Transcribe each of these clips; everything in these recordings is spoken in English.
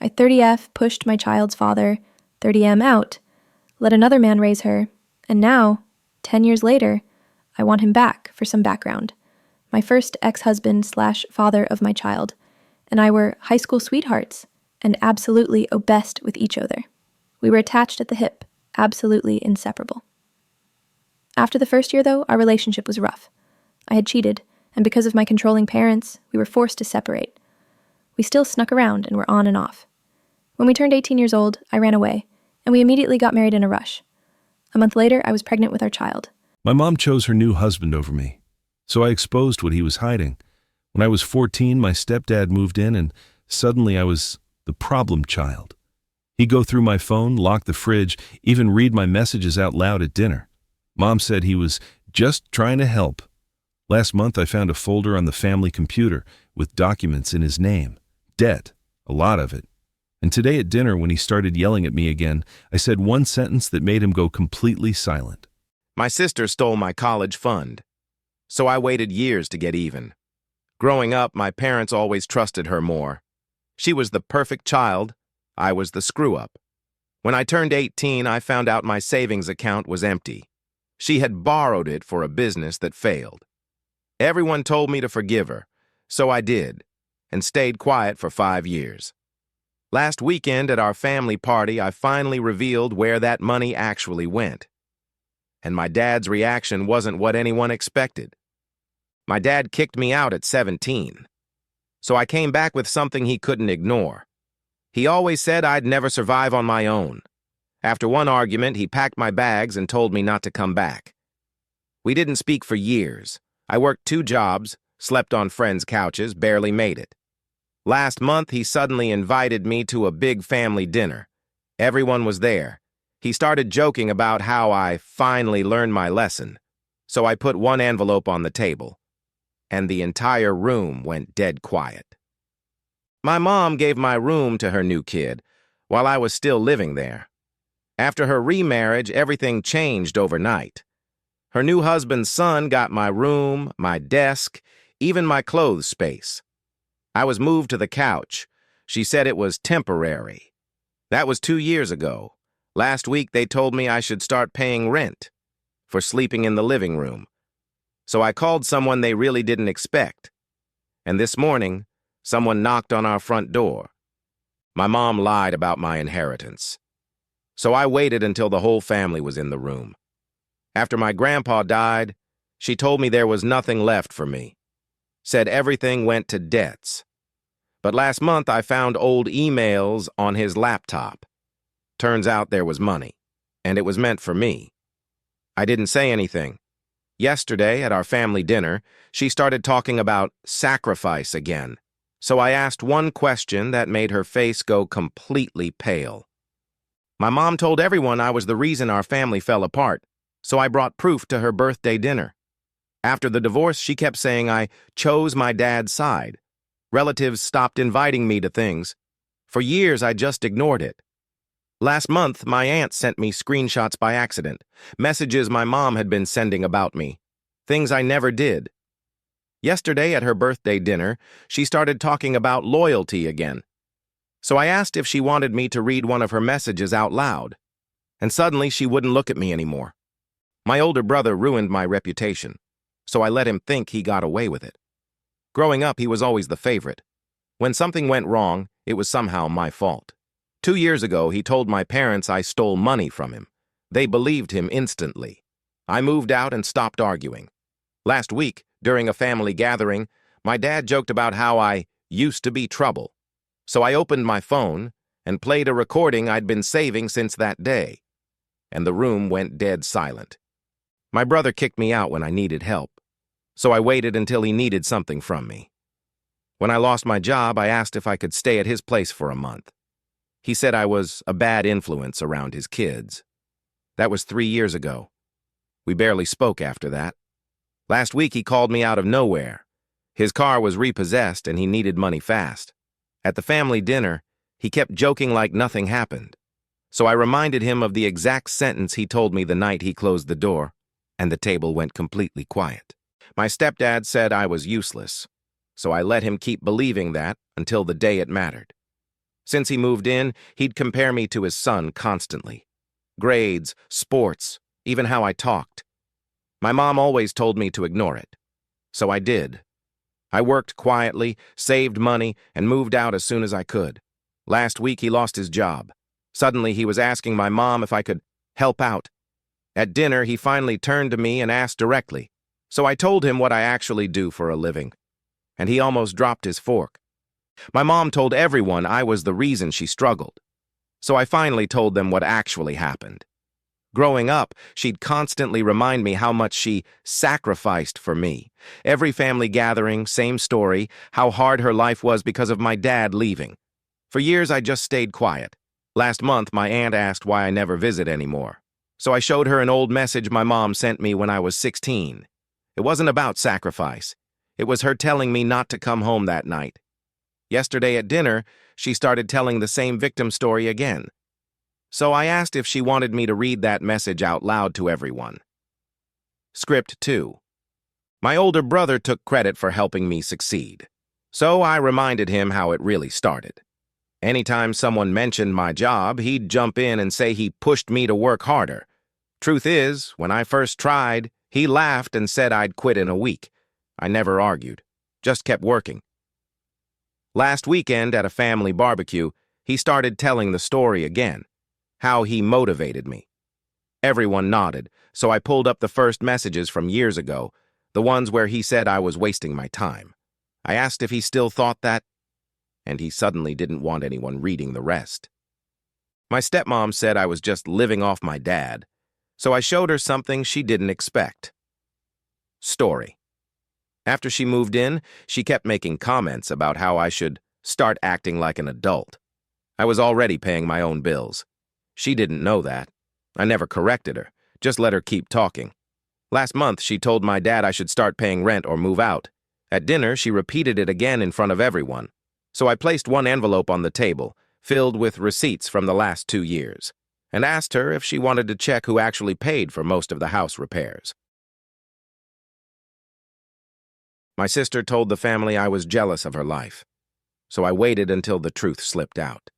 I 30F pushed my child's father, 30M out, let another man raise her, and now, 10 years later, I want him back for some background. My first ex-husband/father of my child, and I were high school sweethearts and absolutely obsessed with each other. We were attached at the hip, absolutely inseparable. After the first year, though, our relationship was rough. I had cheated, and because of my controlling parents, we were forced to separate. We still snuck around and were on and off. When we turned 18 years old, I ran away, and we immediately got married in a rush. A month later, I was pregnant with our child. My mom chose her new husband over me, so I exposed what he was hiding. When I was 14, my stepdad moved in, and suddenly I was the problem child. He'd go through my phone, lock the fridge, even read my messages out loud at dinner. Mom said he was just trying to help. Last month, I found a folder on the family computer with documents in his name. Debt, a lot of it. And today at dinner, when he started yelling at me again, I said one sentence that made him go completely silent. My sister stole my college fund, so I waited years to get even. Growing up, my parents always trusted her more. She was the perfect child. I was the screw-up. When I turned 18, I found out my savings account was empty. She had borrowed it for a business that failed. Everyone told me to forgive her, so I did, and stayed quiet for 5 years. Last weekend at our family party, I finally revealed where that money actually went. And my dad's reaction wasn't what anyone expected. My dad kicked me out at 17. So I came back with something he couldn't ignore. He always said I'd never survive on my own. After one argument, he packed my bags and told me not to come back. We didn't speak for years. I worked 2 jobs, slept on friends' couches, barely made it. Last month, he suddenly invited me to a big family dinner. Everyone was there. He started joking about how I finally learned my lesson. So I put one envelope on the table, and the entire room went dead quiet. My mom gave my room to her new kid while I was still living there. After her remarriage, everything changed overnight. Her new husband's son got my room, my desk, even my clothes space. I was moved to the couch. She said it was temporary. That was 2 years ago. Last week, they told me I should start paying rent for sleeping in the living room. So I called someone they really didn't expect. And this morning, someone knocked on our front door. My mom lied about my inheritance. So I waited until the whole family was in the room. After my grandpa died, she told me there was nothing left for me. Said everything went to debts. But last month, I found old emails on his laptop. Turns out there was money, and it was meant for me. I didn't say anything. Yesterday, at our family dinner, she started talking about sacrifice again. So I asked one question that made her face go completely pale. My mom told everyone I was the reason our family fell apart, so I brought proof to her birthday dinner. After the divorce, she kept saying I chose my dad's side. Relatives stopped inviting me to things. For years, I just ignored it. Last month, my aunt sent me screenshots by accident, messages my mom had been sending about me, things I never did. Yesterday at her birthday dinner, she started talking about loyalty again. So I asked if she wanted me to read one of her messages out loud, and suddenly she wouldn't look at me anymore. My older brother ruined my reputation, so I let him think he got away with it. Growing up, he was always the favorite. When something went wrong, it was somehow my fault. 2 years ago, he told my parents I stole money from him. They believed him instantly. I moved out and stopped arguing. Last week, during a family gathering, my dad joked about how I used to be trouble. So I opened my phone and played a recording I'd been saving since that day. And the room went dead silent. My brother kicked me out when I needed help. So I waited until he needed something from me. When I lost my job, I asked if I could stay at his place for a month. He said I was a bad influence around his kids. That was 3 years ago. We barely spoke after that. Last week, he called me out of nowhere. His car was repossessed and he needed money fast. At the family dinner, he kept joking like nothing happened. So I reminded him of the exact sentence he told me the night he closed the door, and the table went completely quiet. My stepdad said I was useless, so I let him keep believing that until the day it mattered. Since he moved in, he'd compare me to his son constantly. Grades, sports, even how I talked. My mom always told me to ignore it. So I did. I worked quietly, saved money, and moved out as soon as I could. Last week, he lost his job. Suddenly, he was asking my mom if I could help out. At dinner, he finally turned to me and asked directly. So I told him what I actually do for a living. And he almost dropped his fork. My mom told everyone I was the reason she struggled. So I finally told them what actually happened. Growing up, she'd constantly remind me how much she sacrificed for me. Every family gathering, same story, how hard her life was because of my dad leaving. For years, I just stayed quiet. Last month, my aunt asked why I never visit anymore. So I showed her an old message my mom sent me when I was 16. It wasn't about sacrifice. It was her telling me not to come home that night. Yesterday at dinner, she started telling the same victim story again. So I asked if she wanted me to read that message out loud to everyone. Script 2. My older brother took credit for helping me succeed. So I reminded him how it really started. Anytime someone mentioned my job, he'd jump in and say he pushed me to work harder. Truth is, when I first tried, he laughed and said I'd quit in a week. I never argued, just kept working. Last weekend at a family barbecue, he started telling the story again, how he motivated me. Everyone nodded, so I pulled up the first messages from years ago, the ones where he said I was wasting my time. I asked if he still thought that, and he suddenly didn't want anyone reading the rest. My stepmom said I was just living off my dad, so I showed her something she didn't expect. Story. After she moved in, she kept making comments about how I should start acting like an adult. I was already paying my own bills. She didn't know that. I never corrected her, just let her keep talking. Last month, she told my dad I should start paying rent or move out. At dinner, she repeated it again in front of everyone. So I placed one envelope on the table, filled with receipts from the last 2 years, and asked her if she wanted to check who actually paid for most of the house repairs. My sister told the family I was jealous of her life, so I waited until the truth slipped out.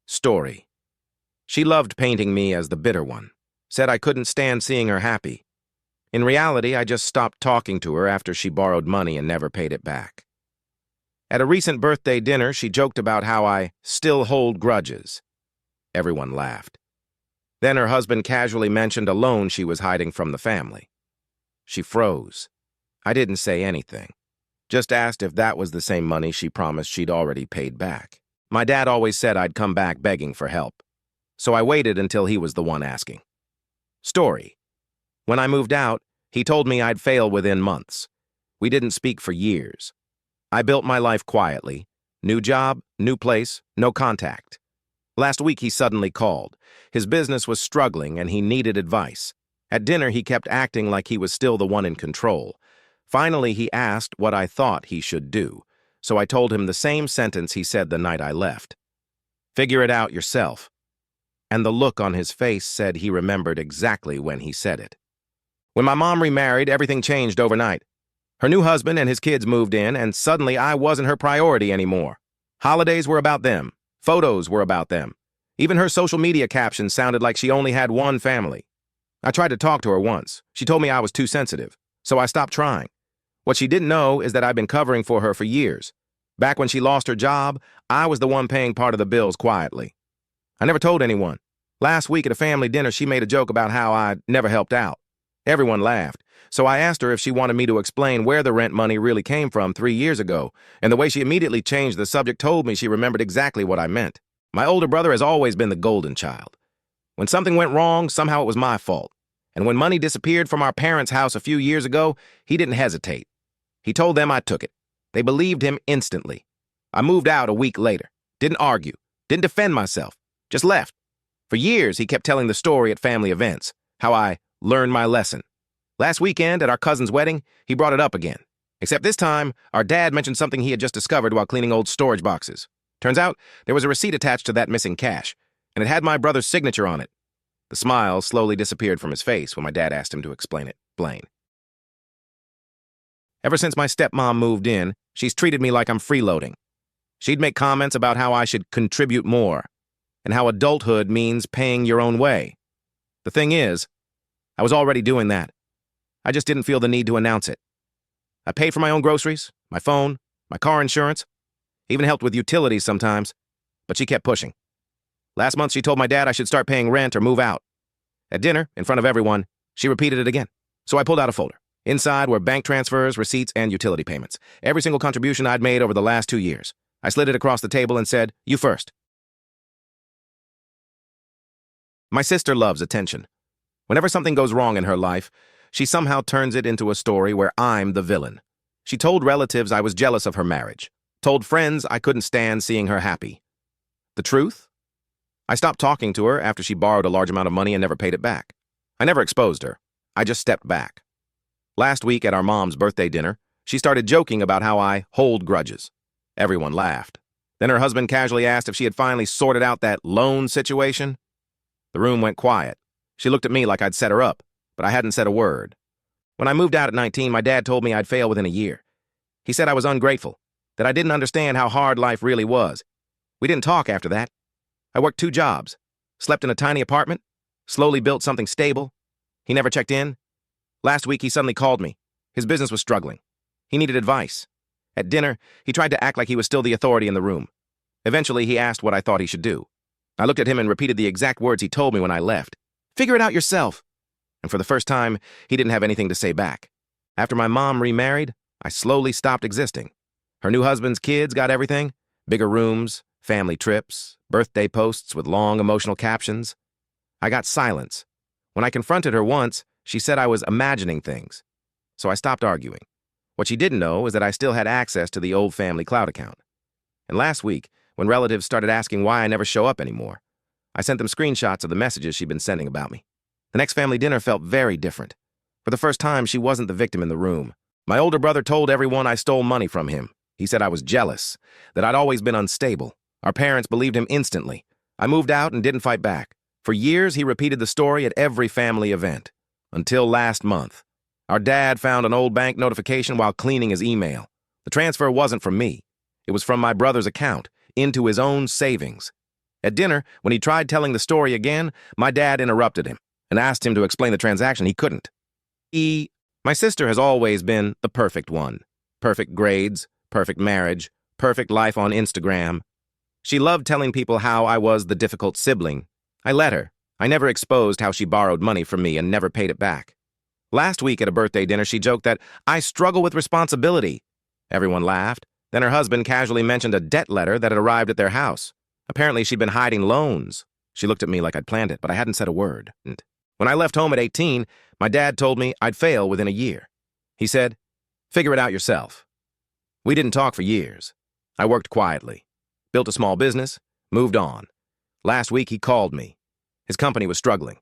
Story. She loved painting me as the bitter one, said I couldn't stand seeing her happy. In reality, I just stopped talking to her after she borrowed money and never paid it back. At a recent birthday dinner, she joked about how I still hold grudges. Everyone laughed. Then her husband casually mentioned a loan she was hiding from the family. She froze. I didn't say anything, just asked if that was the same money she promised she'd already paid back. My dad always said I'd come back begging for help, so I waited until he was the one asking. Story. When I moved out, he told me I'd fail within months. We didn't speak for years. I built my life quietly. New job, new place, no contact. Last week he suddenly called. His business was struggling and he needed advice. At dinner he kept acting like he was still the one in control. Finally, he asked what I thought he should do, so I told him the same sentence he said the night I left. Figure it out yourself. And the look on his face said he remembered exactly when he said it. When my mom remarried, everything changed overnight. Her new husband and his kids moved in, and suddenly I wasn't her priority anymore. Holidays were about them. Photos were about them. Even her social media captions sounded like she only had one family. I tried to talk to her once. She told me I was too sensitive, so I stopped trying. What she didn't know is that I've been covering for her for years. Back when she lost her job, I was the one paying part of the bills quietly. I never told anyone. Last week at a family dinner, she made a joke about how I never helped out. Everyone laughed, so I asked her if she wanted me to explain where the rent money really came from 3 years ago, and the way she immediately changed the subject told me she remembered exactly what I meant. My older brother has always been the golden child. When something went wrong, somehow it was my fault. And when money disappeared from our parents' house a few years ago, he didn't hesitate. He told them I took it. They believed him instantly. I moved out a week later. Didn't argue. Didn't defend myself. Just left. For years, he kept telling the story at family events, how I learned my lesson. Last weekend, at our cousin's wedding, he brought it up again. Except this time, our dad mentioned something he had just discovered while cleaning old storage boxes. Turns out, there was a receipt attached to that missing cash, and it had my brother's signature on it. The smile slowly disappeared from his face when my dad asked him to explain it. Blaine. Ever since my stepmom moved in, she's treated me like I'm freeloading. She'd make comments about how I should contribute more, and how adulthood means paying your own way. The thing is, I was already doing that. I just didn't feel the need to announce it. I paid for my own groceries, my phone, my car insurance, even helped with utilities sometimes, but she kept pushing. Last month, she told my dad I should start paying rent or move out. At dinner, in front of everyone, she repeated it again. So I pulled out a folder. Inside were bank transfers, receipts, and utility payments. Every single contribution I'd made over the last 2 years. I slid it across the table and said, "You first." My sister loves attention. Whenever something goes wrong in her life, she somehow turns it into a story where I'm the villain. She told relatives I was jealous of her marriage. Told friends I couldn't stand seeing her happy. The truth? I stopped talking to her after she borrowed a large amount of money and never paid it back. I never exposed her. I just stepped back. Last week at our mom's birthday dinner, she started joking about how I hold grudges. Everyone laughed. Then her husband casually asked if she had finally sorted out that loan situation. The room went quiet. She looked at me like I'd set her up, but I hadn't said a word. When I moved out at 19, my dad told me I'd fail within a year. He said I was ungrateful, that I didn't understand how hard life really was. We didn't talk after that. I worked 2 jobs, slept in a tiny apartment, slowly built something stable. He never checked in. Last week, he suddenly called me. His business was struggling. He needed advice. At dinner, he tried to act like he was still the authority in the room. Eventually, he asked what I thought he should do. I looked at him and repeated the exact words he told me when I left. "Figure it out yourself." And for the first time, he didn't have anything to say back. After my mom remarried, I slowly stopped existing. Her new husband's kids got everything: bigger rooms, family trips, birthday posts with long emotional captions. I got silence. When I confronted her once, she said I was imagining things. So I stopped arguing. What she didn't know is that I still had access to the old family cloud account. And last week, when relatives started asking why I never show up anymore, I sent them screenshots of the messages she'd been sending about me. The next family dinner felt very different. For the first time, she wasn't the victim in the room. My older brother told everyone I stole money from him. He said I was jealous, that I'd always been unstable. Our parents believed him instantly. I moved out and didn't fight back. For years, he repeated the story at every family event. Until last month. Our dad found an old bank notification while cleaning his email. The transfer wasn't from me. It was from my brother's account, into his own savings. At dinner, when he tried telling the story again, my dad interrupted him and asked him to explain the transaction. He couldn't. My sister has always been the perfect one. Perfect grades, perfect marriage, perfect life on Instagram. She loved telling people how I was the difficult sibling. I let her. I never exposed how she borrowed money from me and never paid it back. Last week at a birthday dinner, she joked that I struggle with responsibility. Everyone laughed. Then her husband casually mentioned a debt letter that had arrived at their house. Apparently, she'd been hiding loans. She looked at me like I'd planned it, but I hadn't said a word. When I left home at 18, my dad told me I'd fail within a year. He said, "Figure it out yourself." We didn't talk for years. I worked quietly, built a small business, moved on. Last week, he called me. His company was struggling.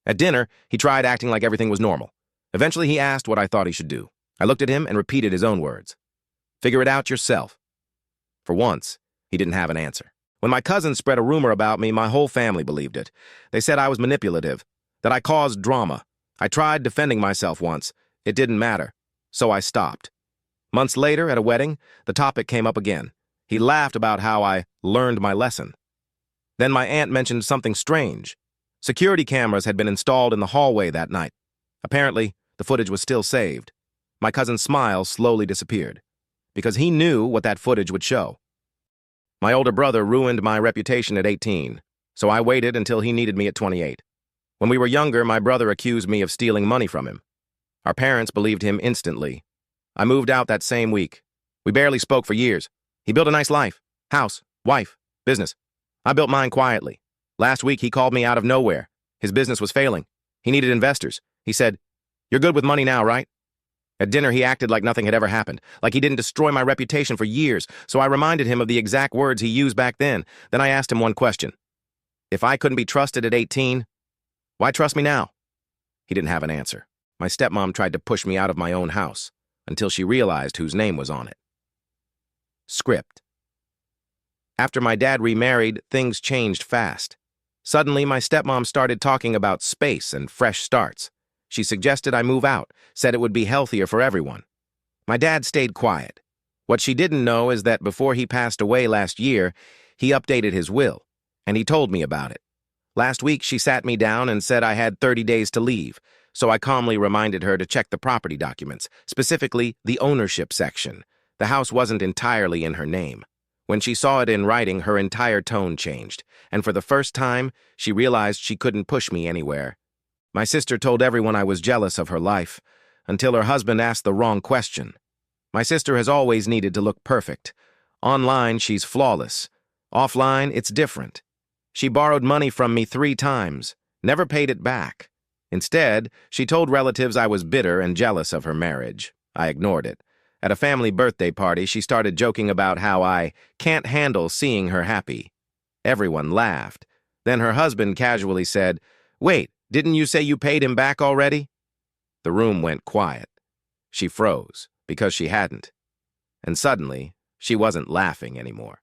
At dinner, he tried acting like everything was normal. Eventually, he asked what I thought he should do. I looked at him and repeated his own words. "Figure it out yourself." For once, he didn't have an answer. When my cousins spread a rumor about me, my whole family believed it. They said I was manipulative, that I caused drama. I tried defending myself once. It didn't matter. So I stopped. Months later, at a wedding, the topic came up again. He laughed about how I learned my lesson. Then my aunt mentioned something strange. Security cameras had been installed in the hallway that night. Apparently, the footage was still saved. My cousin's smile slowly disappeared, because he knew what that footage would show. My older brother ruined my reputation at 18, so I waited until he needed me at 28. When we were younger, my brother accused me of stealing money from him. Our parents believed him instantly. I moved out that same week. We barely spoke for years. He built a nice life, house, wife, business. I built mine quietly. Last week, he called me out of nowhere. His business was failing. He needed investors. He said, "You're good with money now, right?" At dinner, he acted like nothing had ever happened, like he didn't destroy my reputation for years, so I reminded him of the exact words he used back then. Then I asked him one question. If I couldn't be trusted at 18, why trust me now? He didn't have an answer. My stepmom tried to push me out of my own house until she realized whose name was on it. Script. After my dad remarried, things changed fast. Suddenly, my stepmom started talking about space and fresh starts. She suggested I move out, said it would be healthier for everyone. My dad stayed quiet. What she didn't know is that before he passed away last year, he updated his will, and he told me about it. Last week, she sat me down and said I had 30 days to leave, so I calmly reminded her to check the property documents, specifically the ownership section. The house wasn't entirely in her name. When she saw it in writing, her entire tone changed, and for the first time, she realized she couldn't push me anywhere. My sister told everyone I was jealous of her life, until her husband asked the wrong question. My sister has always needed to look perfect. Online, she's flawless. Offline, it's different. She borrowed money from me 3 times, never paid it back. Instead, she told relatives I was bitter and jealous of her marriage. I ignored it. At a family birthday party, she started joking about how I can't handle seeing her happy. Everyone laughed. Then her husband casually said, "Wait, didn't you say you paid him back already?" The room went quiet. She froze, because she hadn't. And suddenly, she wasn't laughing anymore.